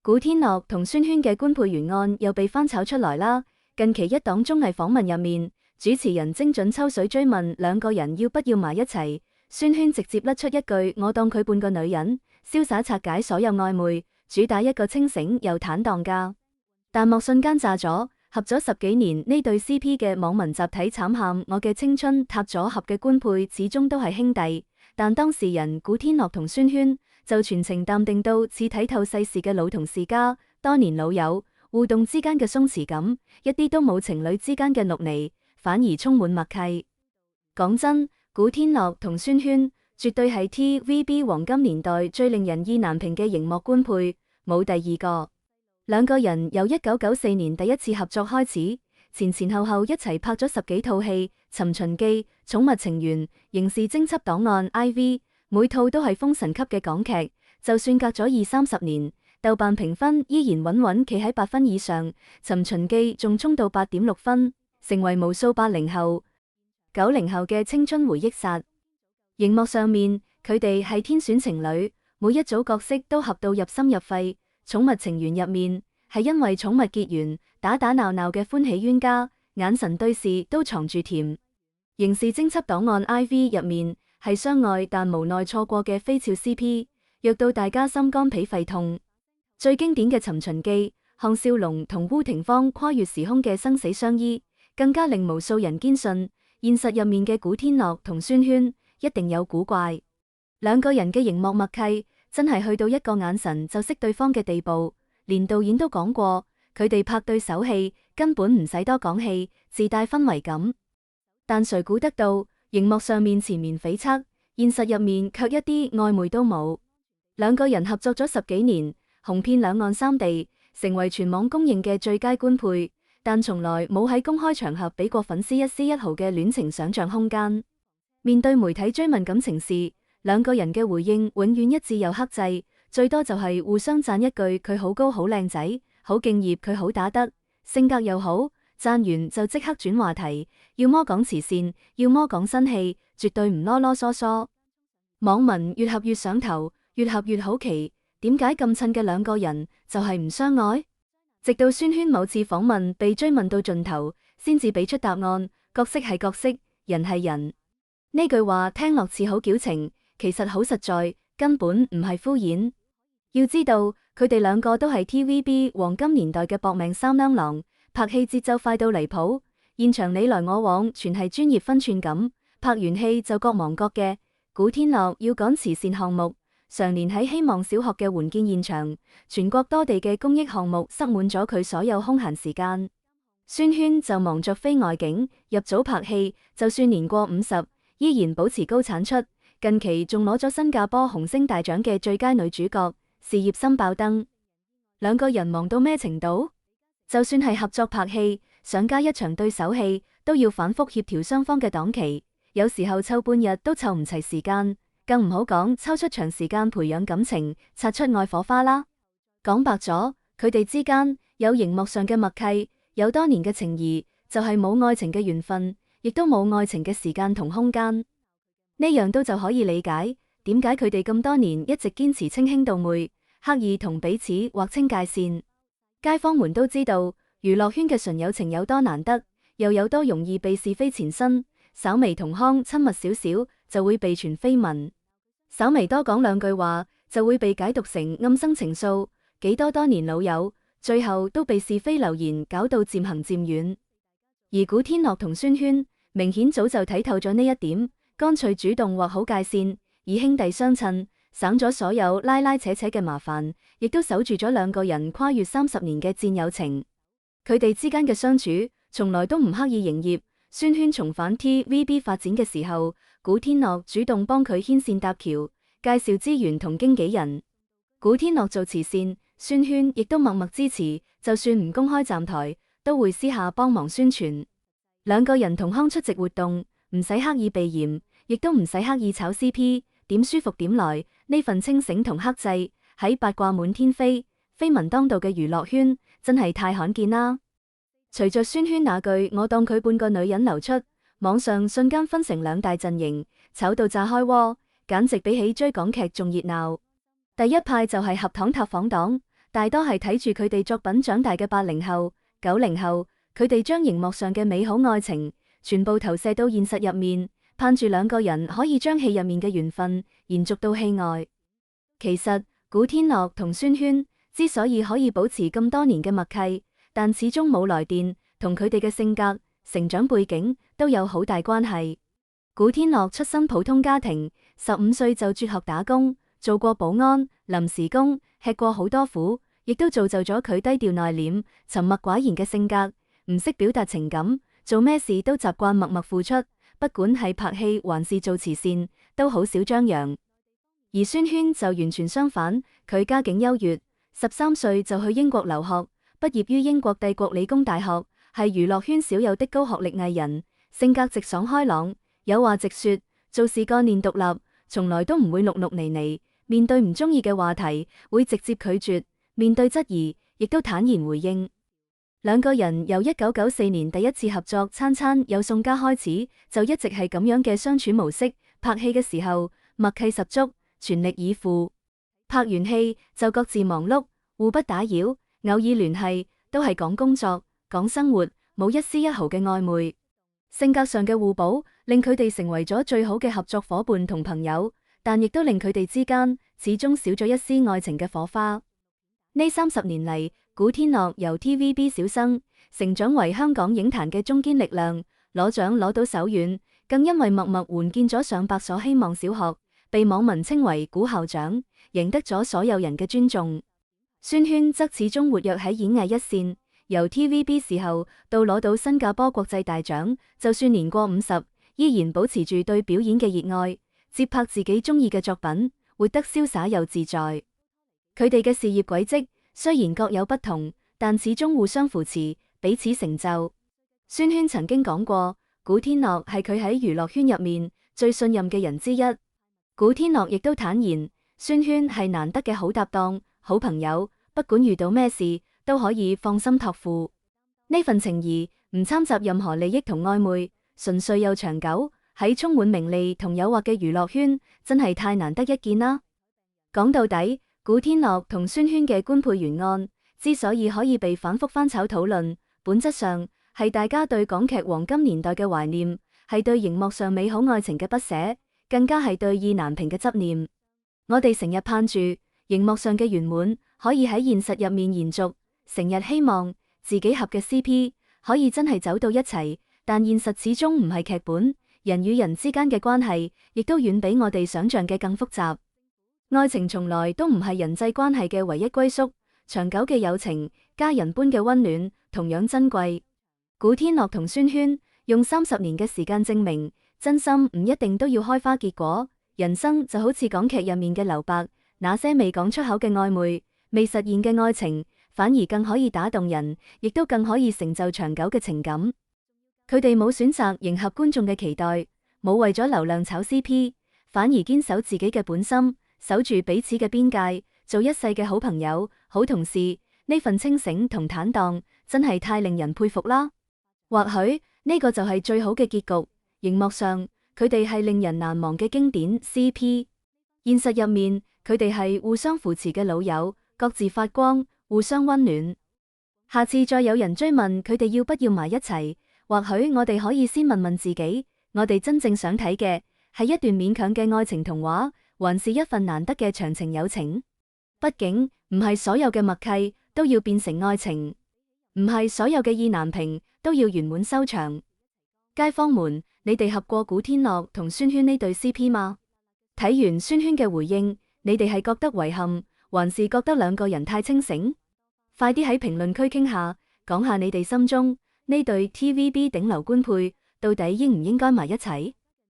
古天樂同孫軒嘅官配懸案又被翻炒出來啦。近期一檔綜藝訪問入面，主持人精準抽水追問兩個人要不要埋一齊，孫軒直接甩出一句我當佢半個女人，瀟灑拆解所有曖昧，主打一個清醒又坦蕩㗎。彈幕瞬間炸咗，合咗10幾年呢對 CP 嘅網民集體慘喊我嘅青春塌咗，合嘅官配始終都係兄弟，但當事人古天樂同孫軒就全程淡定到似睇透世事嘅老同事家，多年老友互動之間嘅鬆弛感，一啲都冇情侶之間嘅淥泥，反而充滿默契。講真，古天樂同孫軒絕對係 TVB 黃金年代最令人意難平嘅熒幕官配，冇第二個。兩個人由1994年第一次合作開始，前後後一齊拍咗10幾套戲，《尋秦記》、《寵物情緣》、《刑事偵緝檔案》IV， 每套都係封神級嘅港劇，就算隔咗20-30年，豆瓣評分依然穩穩企喺8分以上，《尋秦記》仲衝到8.6分，成為無數80後、90後嘅青春回憶殺。熒幕上面佢哋係天選情侶，每一組角色都合到入心入肺。寵物情緣入面係因為寵物結緣，打打鬧鬧嘅歡喜冤家，眼神對視都藏住甜。刑事偵緝檔案 IV 入面係相愛但無奈錯過嘅飛俏 CP， 虐到大家心肝脾肺痛。最經典嘅尋秦記，項少龍同烏廷芳跨越時空嘅生死相依，更加令無數人堅信現實入面嘅古天樂同孫軒一定有古怪。兩個人嘅熒幕默契真係去到一個眼神就識對方嘅地步，連導演都講過，佢哋拍對手戲根本唔使多講戲，自帶氛圍感。但誰估得到，熒幕上面纏綿悱惻，現實入面卻一啲曖昧都冇。兩個人合作咗10幾年，紅遍兩岸三地，成為全網公認嘅最佳官配，但從來冇喺公開場合俾過粉絲一絲一毫嘅戀情想象空間。面對媒體追問感情事，兩個人嘅回應永遠一致又克制，最多就係互相讚一句佢好高好靚仔，好敬業佢好打得，性格又好，讚完就即刻轉話題，要麼講慈善，要麼講新戲，絕對唔囉囉嗦嗦。網民越合越上頭，越合越好奇，點解咁襯嘅兩個人就係唔相愛？直到孫軒某次訪問被追問到盡頭，先至俾出答案，角色係角色，人係人。呢句話聽落似好矯情，其實好實在，根本唔係敷衍。要知道，佢哋兩個都係 TVB 黃金年代嘅搏命三娘郎，拍戲節奏快到離譜，現場你來我往，全係專業分寸感。拍完戲就各忙各嘅。古天樂要趕慈善項目，常年喺希望小學嘅援建現場，全國多地嘅公益項目塞滿咗佢所有空閒時間。孫軒就忙着飛外景，入組拍戲，就算年過50，依然保持高產出。近期仲攞咗新加坡紅星大獎嘅最佳女主角，事業心爆燈。兩個人忙到咩程度？就算係合作拍戲，想加一場對手戲，都要反覆協調雙方嘅檔期，有時候湊半日都湊唔齊時間，更唔好講抽出長時間培養感情，擦出愛火花啦。講白咗，佢哋之間有熒幕上嘅默契，有多年嘅情誼，就係冇愛情嘅緣分，亦都冇愛情嘅時間同空間。呢樣都就可以理解，點解佢哋咁多年一直堅持稱兄道妹，刻意同彼此劃清界線。街坊們都知道，娛樂圈嘅純友情有多難得，又有多容易被是非纏身，稍微同腔親密少少就會被傳緋聞，稍微多講兩句話就會被解讀成暗生情愫，幾多年老友，最後都被是非流言搞到漸行漸遠。而古天樂同孫軒明顯早就睇透咗呢一點，乾脆主動劃好界線，以兄弟相襯，省咗所有拉拉扯扯嘅麻煩，亦都守住咗兩個人跨越30年嘅戰友情。佢哋之間嘅相處從來都唔刻意營業。孫軒重返 TVB 發展嘅時候，古天樂主動幫佢牽線搭橋，介紹資源同經紀人。古天樂做慈善，孫軒亦都默默支持，就算唔公開站台，都會私下幫忙宣傳。兩個人同腔出席活動，唔使刻意避嫌，亦都唔使刻意炒 CP， 點舒服點來。呢份清醒同克制，喺八卦滿天飛、緋聞當道嘅娛樂圈，真係太罕見啦。隨着孫軒那句我當佢半個女人流出，網上瞬間分成兩大陣營，炒到炸開鍋，簡直比起追港劇仲熱鬧。第一派就係合糖塌房黨，大多係睇住佢哋作品長大嘅80後、90後，佢哋將熒幕上嘅美好愛情全部投射到現實入面，盼住兩個人可以將戲入面嘅緣分延續到戲外。其實古天樂同孫軒之所以可以保持咁多年嘅默契，但始終冇來電，同佢哋嘅性格、成長背景都有好大關係。古天樂出身普通家庭，15歲就輟學打工，做過保安、臨時工，吃過好多苦，亦都造就咗佢低調內斂、沉默寡言嘅性格，唔識表達情感，做咩事都習慣默默付出，不管係拍戲還是做慈善，都好少張揚。而孫軒就完全相反，佢家境優越，13歲就去英國留學，畢業於英國帝國理工大學，係娛樂圈少有的高學歷藝人，性格直爽開朗，有話直說，做事概念獨立，從來都唔會碌碌泥泥，面對唔中意嘅話題會直接拒絕，面對質疑亦都坦然回應。兩個人由1994年第一次合作《餐餐有餸家》開始，就一直係咁樣嘅相處模式，拍戲嘅時候默契十足，全力以赴，拍完戲就各自忙碌，互不打擾，偶爾聯繫都係講工作、講生活，冇一絲一毫嘅曖昧。性格上嘅互補令佢哋成為咗最好嘅合作夥伴同朋友，但亦都令佢哋之間始終少咗一絲愛情嘅火花。呢30年嚟，古天樂由 TVB 小生成長為香港影壇嘅中堅力量，攞獎攞到手軟，更因為默默援建咗上百所希望小學，被網民稱為古校長，贏得咗所有人嘅尊重。孫軒則始終活躍喺演藝一線，由 TVB 時候到攞到新加坡國際大獎，就算年過50，依然保持住對表演嘅熱愛，接拍自己中意嘅作品，活得瀟灑又自在。佢哋嘅事業軌跡雖然各有不同，但始終互相扶持，彼此成就。孫軒曾經講過，古天樂係佢喺娛樂圈入面最信任嘅人之一。古天樂亦都坦言，孫軒係難得嘅好搭檔、好朋友，不管遇到咩事都可以放心託付。呢份情誼唔摻雜任何利益同曖昧，純粹又長久，喺充滿名利同誘惑嘅娛樂圈，真係太難得一見啦。講到底，古天樂同孫軒嘅官配懸案之所以可以被反覆翻炒討論，本質上係大家對港劇黃金年代嘅懷念，係對熒幕上美好愛情嘅不捨，更加係對意難平嘅執念。我哋成日盼住熒幕上嘅圓滿可以喺現實入面延續，成日希望自己合嘅 CP 可以真係走到一齊，但現實始終唔係劇本，人與人之間嘅關係亦都遠比我哋想象嘅更複雜。愛情從來都唔係人際關係嘅唯一歸宿，長久嘅友情、家人般嘅溫暖同樣珍貴。古天樂同孫軒用30年嘅時間證明，真心唔一定都要開花結果。人生就好似港劇入面嘅留白，那些未講出口嘅曖昧、未實現嘅愛情，反而更可以打動人，亦都更可以成就長久嘅情感。佢哋冇選擇迎合觀眾嘅期待，冇為咗流量炒 CP， 反而堅守自己嘅本心，守住彼此嘅邊界，做一世嘅好朋友、好同事。呢份清醒同坦蕩，真係太令人佩服啦。或許呢個就係最好嘅結局。熒幕上佢哋係令人難忘嘅經典 CP， 現實入面佢哋係互相扶持嘅老友，各自發光，互相溫暖。下次再有人追問佢哋要不要埋一齊，或許我哋可以先問問自己，我哋真正想睇嘅係一段勉強嘅愛情童話，還是一份難得嘅長情友情？畢竟唔係所有嘅默契都要變成愛情，唔係所有嘅意難平都要圓滿收場。街坊們，你哋合過古天樂同孫軒呢對 CP 嗎？睇完孫軒嘅回應，你哋係覺得遺憾，還是覺得兩個人太清醒？快啲喺評論區傾下，講下你哋心中呢對 TVB 頂流官配到底應唔應該埋一齊？